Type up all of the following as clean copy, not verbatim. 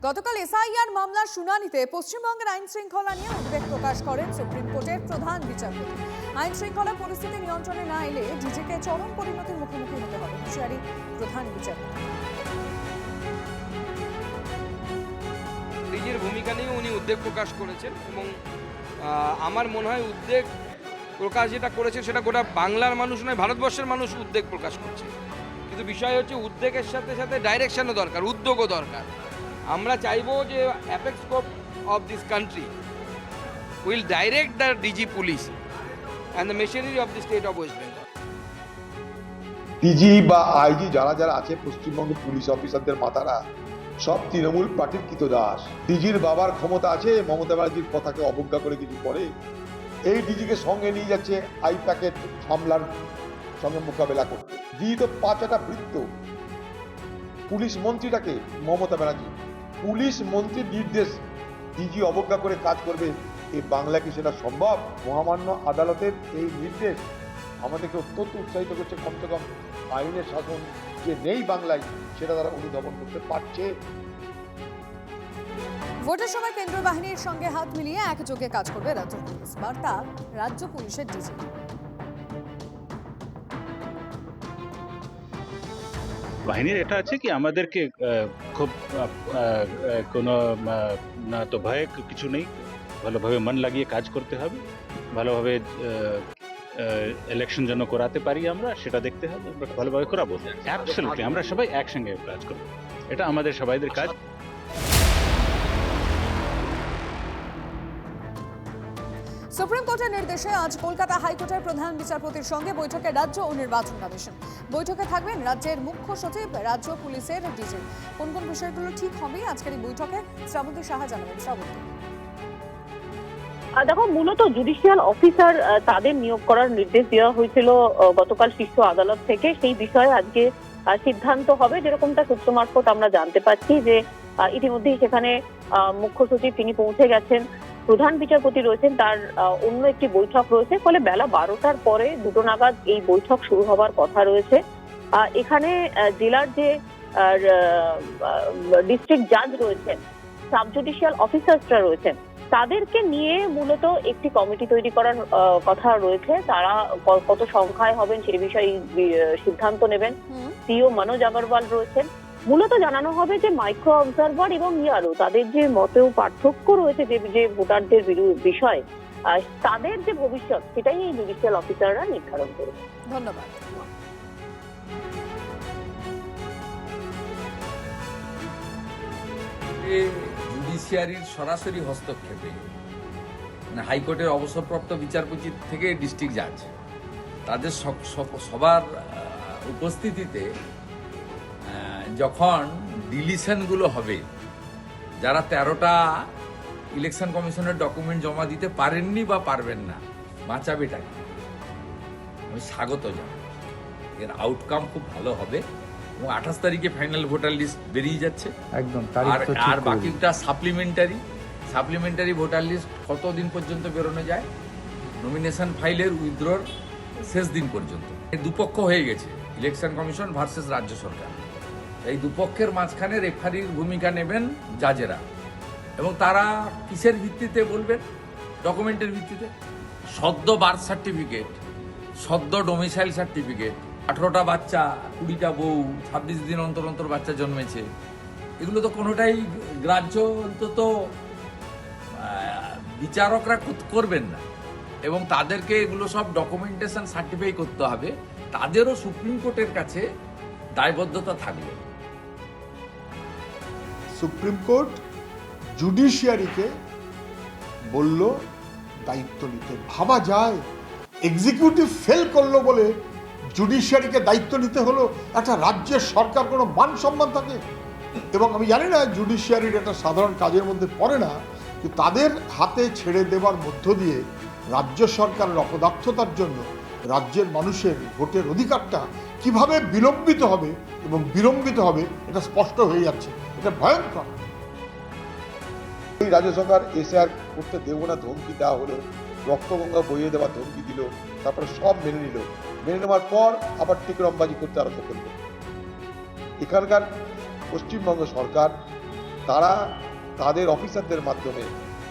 গতকাল এসআইআর মামলার শুনানিতে পশ্চিমবঙ্গের আইন শৃঙ্খলা নিয়ে উদ্বেগ প্রকাশ করেন সুপ্রিম কোর্টের প্রধান বিচারপতি। আইন শৃঙ্খলা পরিস্থিতি নিয়ন্ত্রণে না এলে ডিজিকে চরম পরিণতির মুখোমুখি হতে হবে হুঁশিয়ারি প্রধান বিচারপতি। ডিজির ভূমিকা নিয়ে উনি উদ্বেগ প্রকাশ করেছেন এবং আমার মনে হয় উদ্বেগ প্রকাশ যেটা করেছে সেটা গোটা বাংলার মানুষ নয়, ভারতবর্ষের মানুষ উদ্বেগ প্রকাশ করছে। কিন্তু বিষয় হচ্ছে উদ্বেগের সাথে সাথে ডাইরেকশনও দরকার, উদ্যোগও দরকার। আমরা চাইবো যে apex court of this country will direct the DG police and the machinery of the state of West Bengal. DG বা আইজি যারা যারা আছে পশ্চিমবঙ্গের পুলিশ অফিসারদের মাথারা সব তৃণমূল পার্টির কৃতদাস। ডিজির বাবার ক্ষমতা আছে মমতা ব্যানার্জির কথাকে অবজ্ঞা করে কিছু করে এই ডিজিকে সঙ্গে নিয়ে যাচ্ছে আই প্যাকেট হামলার সঙ্গে মোকাবেলা করতে। ডিজি তো পাঁচটা বৃত্ত। পুলিশ মন্ত্রীটাকে মমতা ব্যানার্জি, পুলিশ মন্ত্রীর নির্দেশ ডিজি অবজ্ঞা করে কাজ করবে এই বাংলা কি সেটা সম্ভব? মহামান্য আদালতের এই নির্দেশ আমাদেরকে অত্যন্ত উৎসাহিত করছে। কমসে কম আইনের শাসন যে নেই বাংলায় সেটা তারা অনুধাবন করতে পারছে। ভোটের সময় কেন্দ্রীয় বাহিনীর সঙ্গে হাত মিলিয়ে একযোগে কাজ করবে রাজ্য পুলিশ, বার্তা রাজ্য পুলিশের ডিজি। বাহিনীর এটা আছে কি আমাদেরকে খুব কোনো না তো ভয় কিছু নেই, ভালোভাবে মন লাগিয়ে কাজ করতে হবে, ভালোভাবে ইলেকশন যেন করাতে পারি আমরা সেটা দেখতে হবে, আমরা ভালোভাবে করাবো। অ্যাবসলিউটলি আমরা সবাই একসঙ্গে কাজ করবো, এটা আমাদের সবাইদের কাজ। সুপ্রিম কোর্টের নির্দেশে আজ কলকাতা হাইকোর্টের প্রধান বিচারপতির সঙ্গে বৈঠকে রাজ্য ও নির্বাচন কমিশন। বৈঠকে থাকবেন রাজ্যের মুখ্য সচিব, রাজ্য পুলিশের ডিজি। কোন কোন বিষয়গুলো ঠিক হবে আজকের এই বৈঠকে শ্রাবন্তী সাহা জানাবেন। শ্রাবন্তী, দেখো, মূলত জুডিশিয়াল অফিসার তাদের নিয়োগ করার নির্দেশ দেওয়া হয়েছিল গতকাল শীর্ষ আদালত থেকে। সেই বিষয়ে আজকে সিদ্ধান্ত হবে, যেরকমটা সূত্র মারফত আমরা জানতে পাচ্ছি যে ইতিমধ্যেই সেখানে মুখ্য সচিব তিনি পৌঁছে গেছেন, প্রধান বিচারপতি রয়েছেন, তার অন্য একটি বৈঠক রয়েছে। ফলে বেলা 12টার পরে 2টো নাগাদ এই বৈঠক শুরু হবার কথা রয়েছে। এখানে জেলার যে ডিস্ট্রিক্ট জাজ রয়েছেন, সাব জুডিশিয়াল অফিসার্সরা রয়েছেন, তাদেরকে নিয়ে মূলত একটি কমিটি তৈরি করার কথা রয়েছে। তারা কত সংখ্যায় হবেন সেই বিষয়ে সিদ্ধান্ত নেবেন। সিও মনোজ আগরওয়াল রয়েছেন। মূলত জানানো হবে যে মাইক্রো অবজারভার এবং ইয়ারও তাদের যে মতেও পার্থক্য রয়েছে যে ভোটারদের বিষয়ে, তাদের যে ভবিষ্যৎ সেটাই এই জুডিশিয়াল অফিসাররা নির্ধারণ করবে। ধন্যবাদ। জুডিশিয়ারির সরাসরি হস্তক্ষেপে হাইকোর্টের অবসরপ্রাপ্ত বিচারপতি থেকে ডিস্ট্রিক্ট জাজ তাদের সবার উপস্থিতিতে যখন ডিলিশনগুলো হবে, যারা 13টা ইলেকশন কমিশনের ডকুমেন্ট জমা দিতে পারেননি বা পারবেন না, বাঁচাবেটাকে আমি স্বাগত জানাই। এর আউটকাম খুব ভালো হবে এবং 28 তারিখে ফাইনাল ভোটার লিস্ট বেরিয়ে যাচ্ছে একদম। আর বাকিটা সাপ্লিমেন্টারি ভোটার লিস্ট কতদিন পর্যন্ত বেরোনো যায়, নমিনেশন ফাইলের উইথড্রর শেষ দিন পর্যন্ত। দুপক্ষ হয়ে গেছে, ইলেকশন কমিশন ভার্সেস রাজ্য সরকার। এই দুপক্ষের মাঝখানে রেফারির ভূমিকা নেবেন জাজেরা, এবং তারা কিসের ভিত্তিতে বলবেন? ডকুমেন্টের ভিত্তিতে। সদ্য বার্থ সার্টিফিকেট, সদ্য ডোমিসাইল সার্টিফিকেট, 18টা বাচ্চা, 20টা বউ, 26 দিন অন্তর অন্তর বাচ্চা জন্মেছে, এগুলো তো কোনোটাই গ্রাহ্য অন্তত বিচারকরা করবেন না, এবং তাদেরকে এগুলো সব ডকুমেন্টেশন সার্টিফাই করতে হবে। তাদেরও সুপ্রিম কোর্টের কাছে দায়বদ্ধতা থাকবে। সুপ্রিম কোর্ট জুডিশিয়ারিকে বলল দায়িত্ব নিতে। ভাবা যায় এক্সিকিউটিভ ফেল করলো বলে জুডিশিয়ারিকে দায়িত্ব নিতে হলো? একটা রাজ্যের সরকার কোনো মান সম্মান থাকে? এবং আমি জানি না জুডিশিয়ারির একটা সাধারণ কাজের মধ্যে পড়ে না, কিন্তু তাদের হাতে ছেড়ে দেওয়ার মধ্য দিয়ে রাজ্য সরকারের অপদার্থতার জন্য রাজ্যের মানুষের ভোটের অধিকারটা কিভাবে বিলম্বিত হবে এবং বিলম্বিত হবে এটা স্পষ্ট হয়ে যাচ্ছে। এটা ভয়ঙ্কর। এই রাজ্য সরকার এসআর করতে দেবো না ধমকি দেওয়া হলো, রক্তগঙ্গা বইয়ে দেওয়ার ধমকি দিল, তারপরে সব মেনে নিল। মেনে নেওয়ার পর আবার টিকরমবাজি করতে আরম্ভ করলো। এখানকার পশ্চিমবঙ্গ সরকার তারা তাদের অফিসারদের মাধ্যমে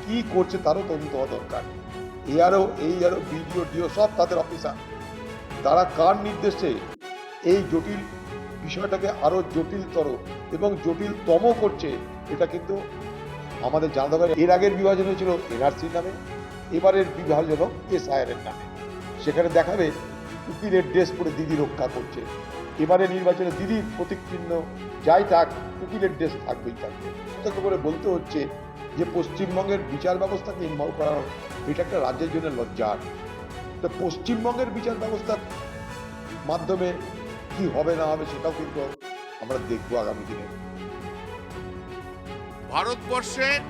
কি করছে তারও তদন্ত হওয়া দরকার। এআরও, বিডিও, ডিও সব তাদের অফিসার। তারা কার নির্দেশে এই জটিল বিষয়টাকে আরো জটিলতর এবং জটিলতম করছে, এটা কিন্তু আমাদের জানা দরকার। এর আগের বিভাজন হয়েছিল এনআরসির নামে, এবারের বিভাজন এসআইআর এর নামে। সেখানে দেখাবে উকিলের ড্রেস পরে দিদি রক্ষা করছে। এবারে নির্বাচনে দিদির প্রতীক চিহ্ন যাই থাক, উকিলের ড্রেস থাকবেই থাকবে। সতর্ক করে বলতে হচ্ছে যে পশ্চিমবঙ্গের বিচার ব্যবস্থাকে ইনভলভ করা, এটা একটা রাজ্যের জন্য লজ্জার। তো পশ্চিমবঙ্গের বিচার ব্যবস্থার মাধ্যমে কি হবে না হবে সেটাও কিন্তু আমরা দেখবো আগামী দিনে। ভারতবর্ষের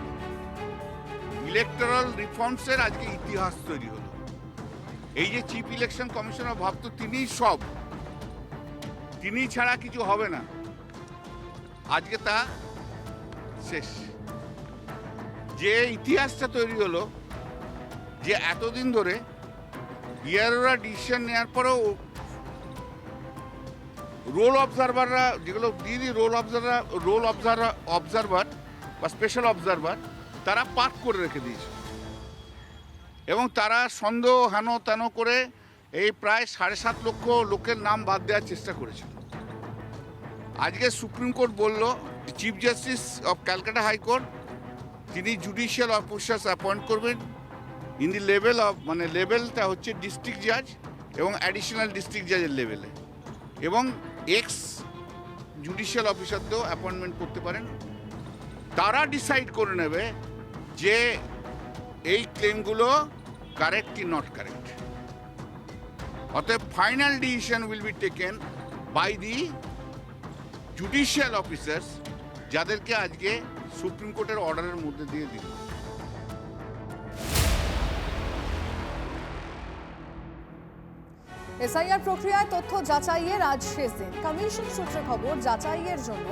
ইলেকটোরাল রিফর্মসের আজকে ইতিহাস তৈরি হলো। এই যে চিফ ইলেকশন কমিশনার ভাবতো তিনিই সব, তিনি ছাড়া কিছু হবে না, আজকে তা শেষ। যে ইতিহাসটা তৈরি হলো যে এতদিন ধরে বিআরওরা ডিসিশন নেওয়ার পরেও রোল অবজারভাররা, যেগুলো দিদি রোল অবজারভার বা স্পেশাল অবজারভার, তারা পার্ক করে রেখে দিয়েছে এবং তারা সন্দেহ হেন তেন করে এই প্রায় 7.5 লক্ষ লোকের নাম বাদ দেওয়ার চেষ্টা করেছিল। আজকে সুপ্রিম কোর্ট বলল chief justice of Calcutta high court তিনি জুডিশিয়াল অফিসার্স অ্যাপয়েন্ট করবেন ইন দি লেভেল অফ, মানে লেভেলটা হচ্ছে ডিস্ট্রিক্ট জাজ এবং অ্যাডিশনাল ডিস্ট্রিক্ট জাজের লেভেলে, এবং এক্স জুডিশিয়াল অফিসারদেরও অ্যাপয়েন্টমেন্ট করতে পারেন। তারা ডিসাইড করে নেবে যে এই ক্লেমগুলো কারেক্ট কি নট কারেক্ট। অতএব final decision will be taken by the judicial officers, যাদেরকে আজকে সুপ্রিম কোর্টের অর্ডারের মধ্যে দিয়ে দিল। এসআইআর প্রক্রিয়ায় তথ্য যাচাইয়ের আজ শেষ দিন। কমিশন সূত্রে খবর, যাচাইয়ের জন্য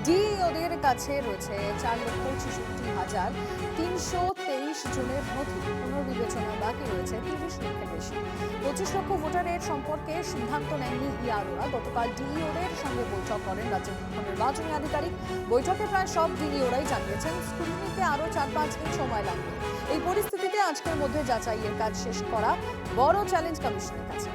ডিইওদের কাছে রয়েছে 4,66,323 জনের নথি। পুনর্বিবেচনা বাকি রয়েছে 30 লক্ষের বেশি। 25 লক্ষ ভোটারের সম্পর্কে সিদ্ধান্ত নেননি ইআরওরা। গতকাল ডিইওদের সঙ্গে বৈঠক করেন রাজ্যের মুখ্য নির্বাচনী আধিকারিক। বৈঠকে প্রায় সব ডিইওরাই জানিয়েছেন স্ক্রুটিনিতে আরও 4-5 দিন সময় লাগবে। এই পরিস্থিতিতে আজকের মধ্যে যাচাইয়ের কাজ শেষ করা বড় চ্যালেঞ্জ কমিশনের কাছে।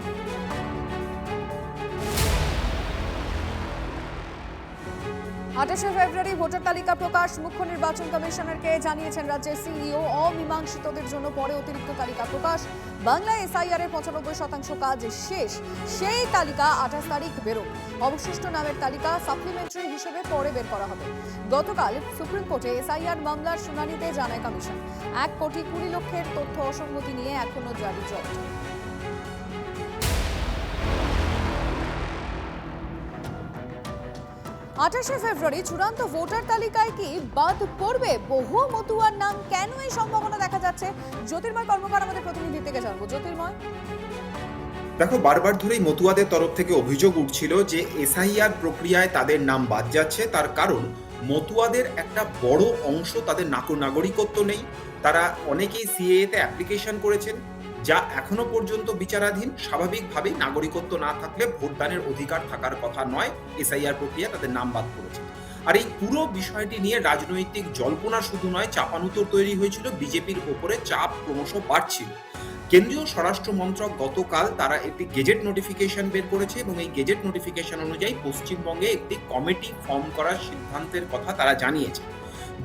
28 ফেব্রুয়ারি ভোটার তালিকা প্রকাশ। মুখ্য নির্বাচন কমিশনারকে জানিয়েছেন রাজ্যের সিইও। অমীমাংসিতদের জন্য পরে অতিরিক্ত তালিকা প্রকাশ। বাংলায় এসআইআর এর 95% কাজ শেষ। সেই তালিকা 28 তারিখ বেরোবে। অবশিষ্ট নামের তালিকা সাপ্লিমেন্টারি হিসেবে পরে বের করা হবে। গতকাল সুপ্রিম কোর্টে এসআইআর মামলার শুনানিতে জানায় কমিশন, 1,20,00,000 তথ্য অসঙ্গতি নিয়ে এখনো জারি জট। 28 ফেব্রুয়ারি চূড়ান্ত ভোটার তালিকায় কি বাদ পড়বে বহু মতুয়ার নাম? কেন এই সম্ভাবনা দেখা যাচ্ছে? জ্যোতির্ময় কর্মকার আমাদের প্রতিনিধি থেকে জানবো। জ্যোতির্ময়, দেখো, বারবার ধরেই মতুয়াদের তরফ থেকে অভিযোগ উঠছিল যে এসআইআর প্রক্রিয়ায় তাদের নাম বাদ যাচ্ছে। তার কারণ মতুয়াদের একটা বড় অংশ তাদের নাগরিকত্ব নেই। তারা অনেকেই সিএএতে অ্যাপ্লিকেশন করেছেন, যা এখনো পর্যন্ত বিচারাধীন। স্বাভাবিকভাবেই নাগরিকত্ব না থাকলে ভোটদানের অধিকার থাকার কথা নয়। এসআইআর প্রক্রিয়া তাদের নাম বাদ করেছে। আর এই পুরো বিষয়টি নিয়ে রাজনৈতিক জল্পনা শুধু নয়, চাপানুতর তৈরি হয়েছিল। বিজেপির ওপরে চাপ ক্রমশ বাড়ছিল। কেন্দ্রীয় স্বরাষ্ট্র মন্ত্রক গতকাল তারা একটি গেজেট নোটিফিকেশন বের করেছে এবং এই গেজেট নোটিফিকেশন অনুযায়ী পশ্চিমবঙ্গে একটি কমিটি ফর্ম করার সিদ্ধান্তের কথা তারা জানিয়েছে।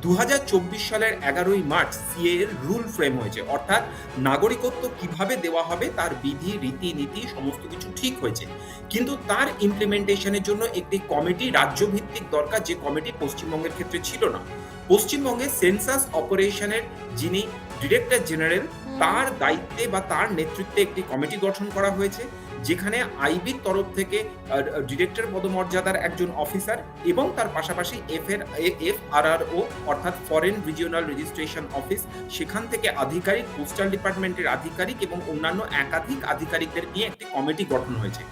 2024 সালের 11ই মার্চ সিএ এর রুল ফ্রেম হয়েছে, অর্থাৎ নাগরিকত্ব কিভাবে দেওয়া হবে তার বিধি, রীতিনীতি সমস্ত কিছু ঠিক হয়েছে। কিন্তু তার ইমপ্লিমেন্টেশনের জন্য একটি কমিটি রাজ্যভিত্তিক দরকার, যে কমিটি পশ্চিমবঙ্গের ক্ষেত্রে ছিল না। পশ্চিমবঙ্গে সেন্সাস অপারেশনের যিনি ডিরেক্টর জেনারেল, তার দায়িত্বে বা তার নেতৃত্বে একটি কমিটি গঠন করা হয়েছে, যেখানে আইবির তরফ থেকে ডিরেক্টর পদমর্যাদার একজন অফিসার এবং তার পাশাপাশি এফআরআরও অর্থাৎ ফরেন রিজিওনাল রেজিস্ট্রেশন অফিস, সেখান থেকে আধিকারিক, পোস্টাল ডিপার্টমেন্টের আধিকারিক এবং অন্যান্য একাধিক আধিকারিকদের নিয়ে একটি কমিটি গঠন হয়েছে।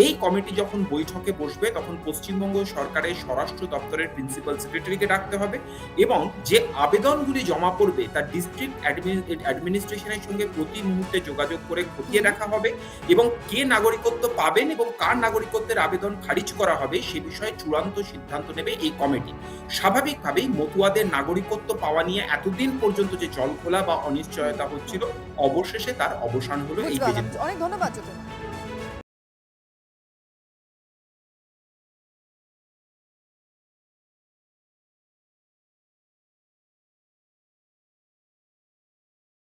এই কমিটি যখন বৈঠকে বসবে তখন পশ্চিমবঙ্গ সরকারের স্বরাষ্ট্র দপ্তরের প্রিন্সিপাল সেক্রেটারিকে ডাকতে হবে এবং যে আবেদনগুলি জমা পড়বে তার ডিস্ট্রিক্ট অ্যাডমিনিস্ট্রেশনের সঙ্গে প্রতি মুহূর্তে যোগাযোগ করে খতিয়ে দেখা হবে এবং কে নাগরিকত্ব পাবেন এবং কার নাগরিকত্বের আবেদন খারিজ করা হবে সে বিষয়ে চূড়ান্ত সিদ্ধান্ত নেবে এই কমিটি। স্বাভাবিকভাবেই মতুয়াদের নাগরিকত্ব পাওয়া নিয়ে এতদিন পর্যন্ত যে জলঘোলা বা অনিশ্চয়তা হচ্ছিল, অবশেষে তার অবসান হলো এই বুঝতে পারলাম। বিজেপি। অনেক ধন্যবাদ জ্যোতির্ময়।